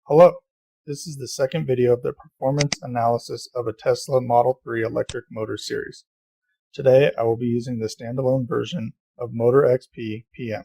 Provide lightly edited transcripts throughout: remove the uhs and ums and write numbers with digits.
Hello, this is the second video of the performance analysis of a Tesla Model 3 electric motor series. Today I will be using the standalone version of MotorXP PM.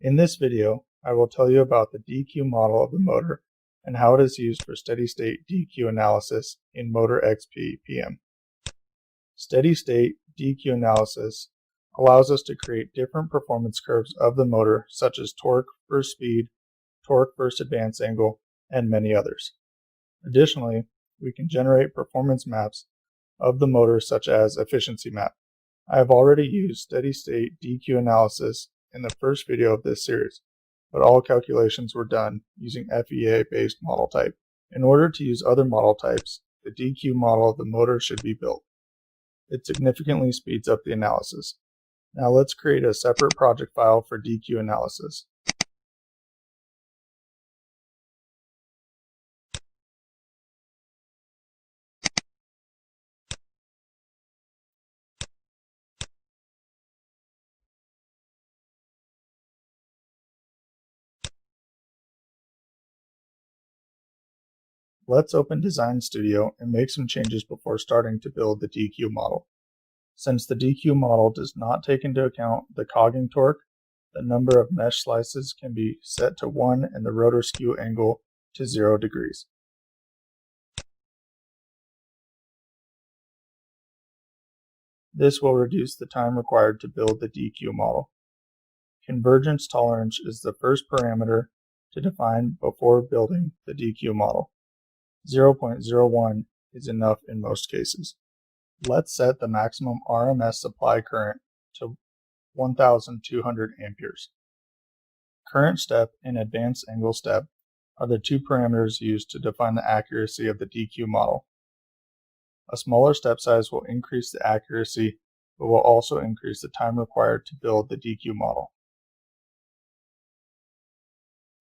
In this video, I will tell you about the DQ model of the motor and how it is used for steady-state DQ analysis in MotorXP PM. Steady-state DQ analysis allows us to create different performance curves of the motor, such as torque versus speed, torque versus advance angle, and many others. Additionally, we can generate performance maps of the motor, such as efficiency map. I have already used steady-state DQ analysis in the first video of this series, but all calculations were done using FEA-based model type. In order to use other model types, the DQ model of the motor should be built. It significantly speeds up the analysis. Now let's create a separate project file for DQ analysis. Let's open Design Studio and make some changes before starting to build the DQ model. Since the DQ model does not take into account the cogging torque, the number of mesh slices can be set to 1 and the rotor skew angle to 0 degrees. This will reduce the time required to build the DQ model. Convergence tolerance is the first parameter to define before building the DQ model. 0.01 is enough in most cases. Let's set the maximum RMS supply current to 1200 amperes. Current step and advance angle step are the two parameters used to define the accuracy of the DQ model. A smaller step size will increase the accuracy, but will also increase the time required to build the DQ model.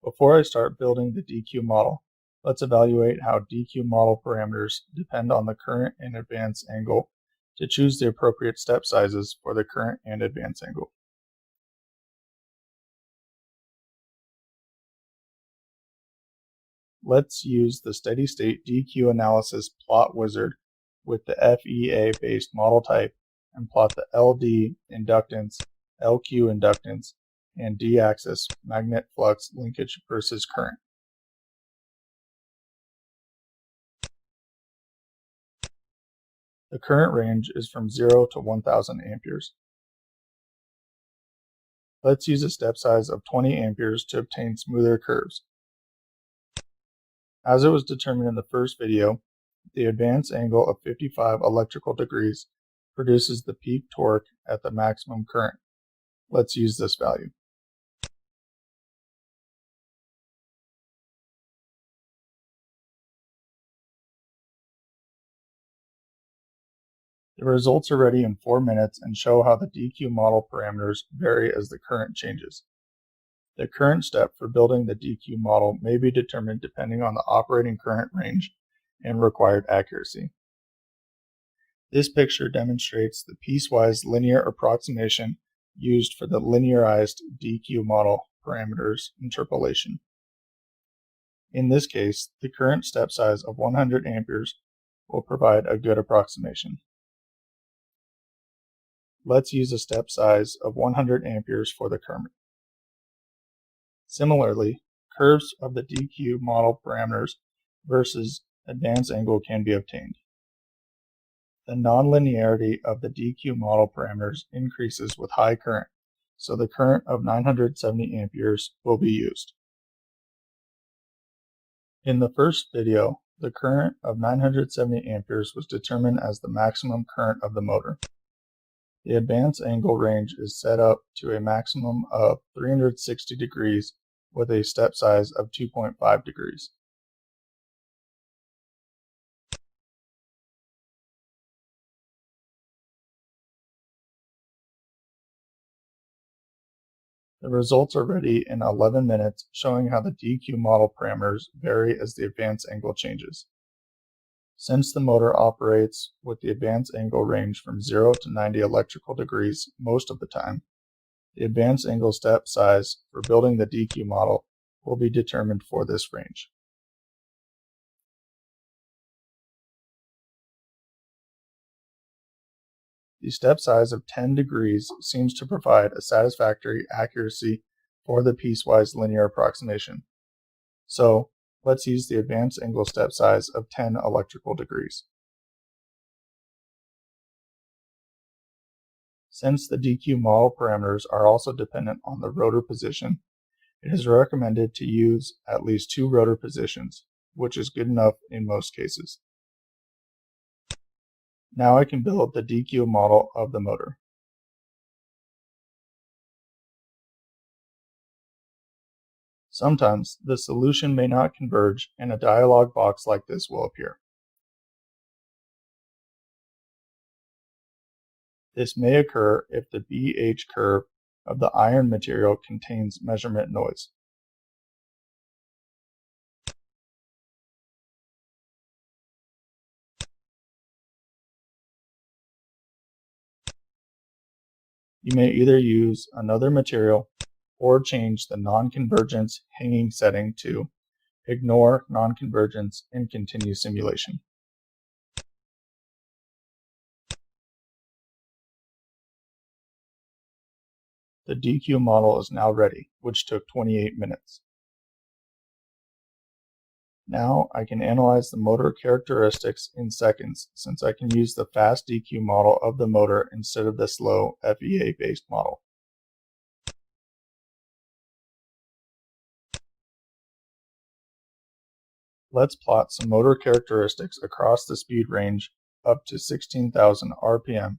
Before I start building the DQ model, let's evaluate how DQ model parameters depend on the current and advance angle to choose the appropriate step sizes for the current and advance angle. Let's use the steady-state DQ analysis plot wizard with the FEA-based model type and plot the LD inductance, LQ inductance, and D-axis magnet flux linkage versus current. The current range is from 0 to 1000 amperes. Let's use a step size of 20 amperes to obtain smoother curves. As it was determined in the first video, the advance angle of 55 electrical degrees produces the peak torque at the maximum current. Let's use this value. The results are ready in 4 minutes and show how the DQ model parameters vary as the current changes. The current step for building the DQ model may be determined depending on the operating current range and required accuracy. This picture demonstrates the piecewise linear approximation used for the linearized DQ model parameters interpolation. In this case, the current step size of 100 amperes will provide a good approximation. Let's use a step size of 100 amperes for the current. Similarly, curves of the DQ model parameters versus advance angle can be obtained. The nonlinearity of the DQ model parameters increases with high current, so the current of 970 amperes will be used. In the first video, the current of 970 amperes was determined as the maximum current of the motor. The advance angle range is set up to a maximum of 360 degrees with a step size of 2.5 degrees. The results are ready in 11 minutes, showing how the DQ model parameters vary as the advance angle changes. Since the motor operates with the advance angle range from 0 to 90 electrical degrees most of the time, the advance angle step size for building the DQ model will be determined for this range. The step size of 10 degrees seems to provide a satisfactory accuracy for the piecewise linear approximation. So, let's use the advanced angle step size of 10 electrical degrees. Since the DQ model parameters are also dependent on the rotor position, it is recommended to use at least 2 rotor positions, which is good enough in most cases. Now I can build the DQ model of the motor. Sometimes the solution may not converge and a dialog box like this will appear. This may occur if the BH curve of the iron material contains measurement noise. You may either use another material or change the non-convergence hanging setting to ignore non-convergence and continue simulation. The DQ model is now ready, which took 28 minutes. Now I can analyze the motor characteristics in seconds, since I can use the fast DQ model of the motor instead of the slow FEA-based model. Let's plot some motor characteristics across the speed range up to 16,000 RPM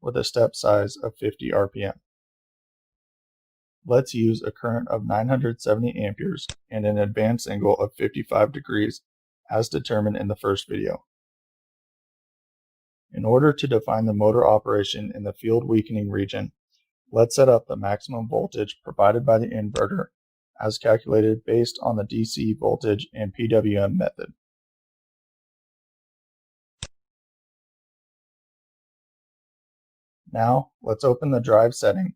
with a step size of 50 RPM. Let's use a current of 970 amperes and an advance angle of 55 degrees as determined in the first video. In order to define the motor operation in the field weakening region, let's set up the maximum voltage provided by the inverter as calculated based on the DC voltage and PWM method. Now let's open the drive setting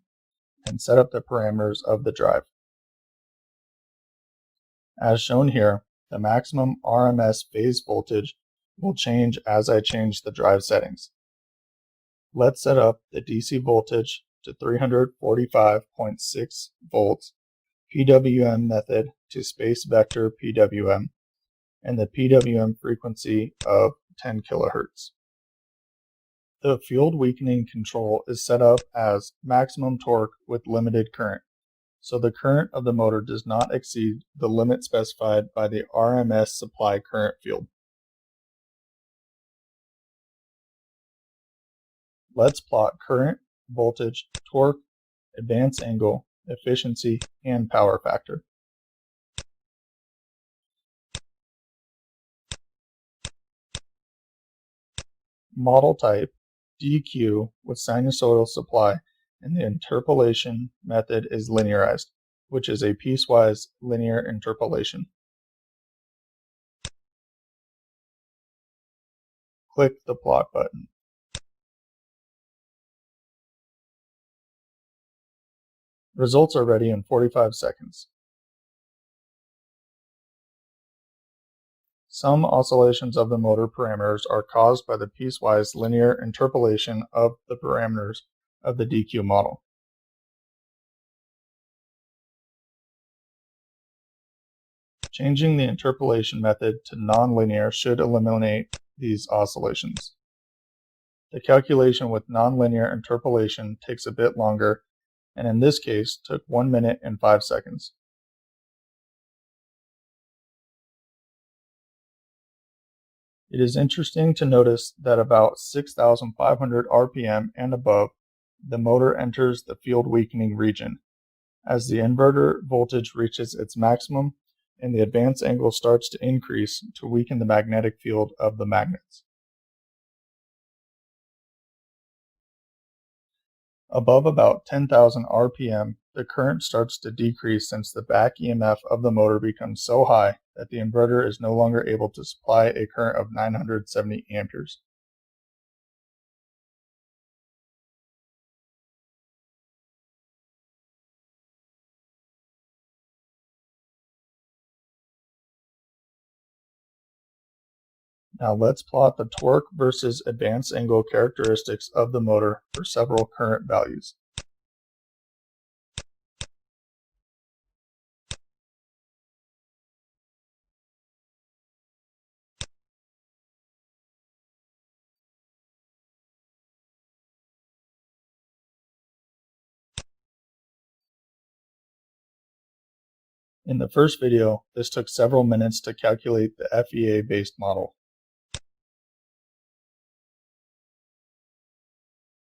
and set up the parameters of the drive. As shown here, the maximum RMS phase voltage will change as I change the drive settings. Let's set up the DC voltage to 345.6 volts, PWM method to space vector PWM, and the PWM frequency of 10 kHz. The field weakening control is set up as maximum torque with limited current, so the current of the motor does not exceed the limit specified by the RMS supply current field. Let's plot current, voltage, torque, advance angle, efficiency, and power factor. Model type, DQ with sinusoidal supply, and the interpolation method is linearized, which is a piecewise linear interpolation. Click the plot button. Results are ready in 45 seconds. Some oscillations of the motor parameters are caused by the piecewise linear interpolation of the parameters of the DQ model. Changing the interpolation method to nonlinear should eliminate these oscillations. The calculation with nonlinear interpolation takes a bit longer, and in this case took 1 minute and 5 seconds. It is interesting to notice that about 6,500 RPM and above, the motor enters the field weakening region, as the inverter voltage reaches its maximum and the advance angle starts to increase to weaken the magnetic field of the magnets. Above about 10,000 RPM, the current starts to decrease since the back EMF of the motor becomes so high that the inverter is no longer able to supply a current of 970 amperes. Now let's plot the torque versus advance angle characteristics of the motor for several current values. In the first video, this took several minutes to calculate the FEA-based model.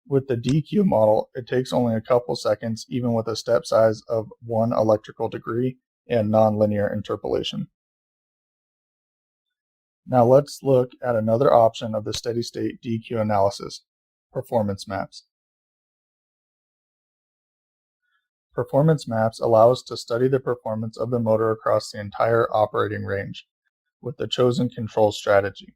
With the DQ model, it takes only a couple seconds even with a step size of 1 electrical degree and nonlinear interpolation. Now let's look at another option of the steady-state DQ analysis, performance maps. Performance maps allow us to study the performance of the motor across the entire operating range with the chosen control strategy,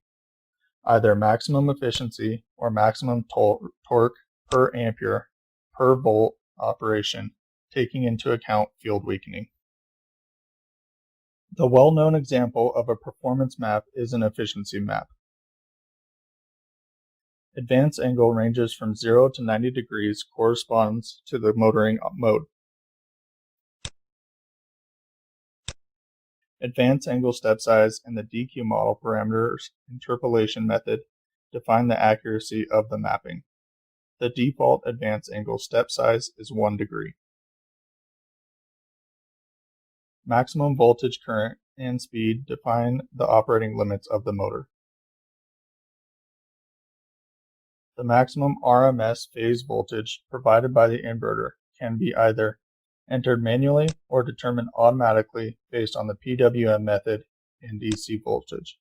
either maximum efficiency or maximum torque per ampere per volt operation, taking into account field weakening. The well-known example of a performance map is an efficiency map. Advance angle ranges from 0 to 90 degrees corresponds to the motoring mode. Advance angle step size and the DQ model parameters interpolation method define the accuracy of the mapping. The default advance angle step size is 1 degree. Maximum voltage current and speed define the operating limits of the motor. The maximum RMS phase voltage provided by the inverter can be either entered manually or determined automatically based on the PWM method and DC voltage.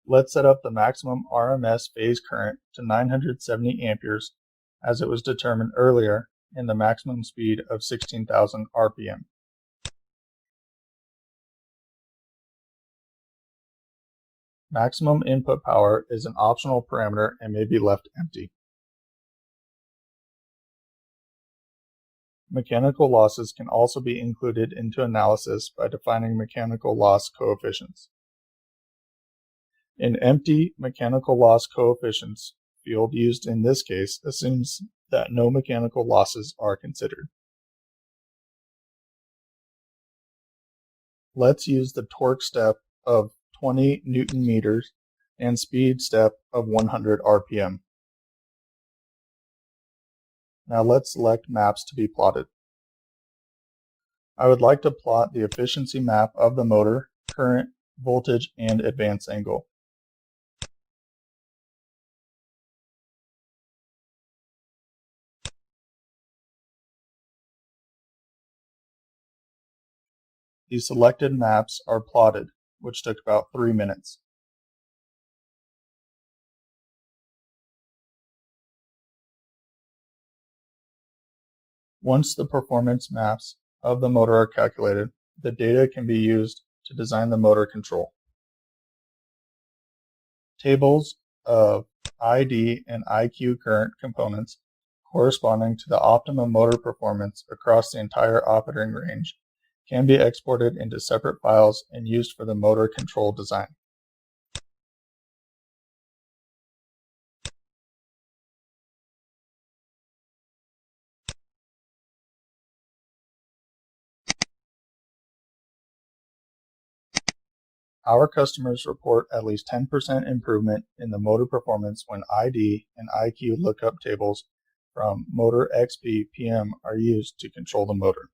Let's set up the maximum RMS phase current to 970 amperes as it was determined earlier and the maximum speed of 16,000 RPM. Maximum input power is an optional parameter and may be left empty. Mechanical losses can also be included into analysis by defining mechanical loss coefficients. An empty mechanical loss coefficients field used in this case assumes that no mechanical losses are considered. Let's use the torque step of 20 Newton meters and speed step of 100 RPM. Now let's select maps to be plotted. I would like to plot the efficiency map of the motor, current, voltage, and advance angle. The selected maps are plotted, which took about 3 minutes. Once the performance maps of the motor are calculated, the data can be used to design the motor control. Tables of ID and IQ current components corresponding to the optimum motor performance across the entire operating range can be exported into separate files and used for the motor control design. Our customers report at least 10% improvement in the motor performance when ID and IQ lookup tables from MotorXP PM are used to control the motor.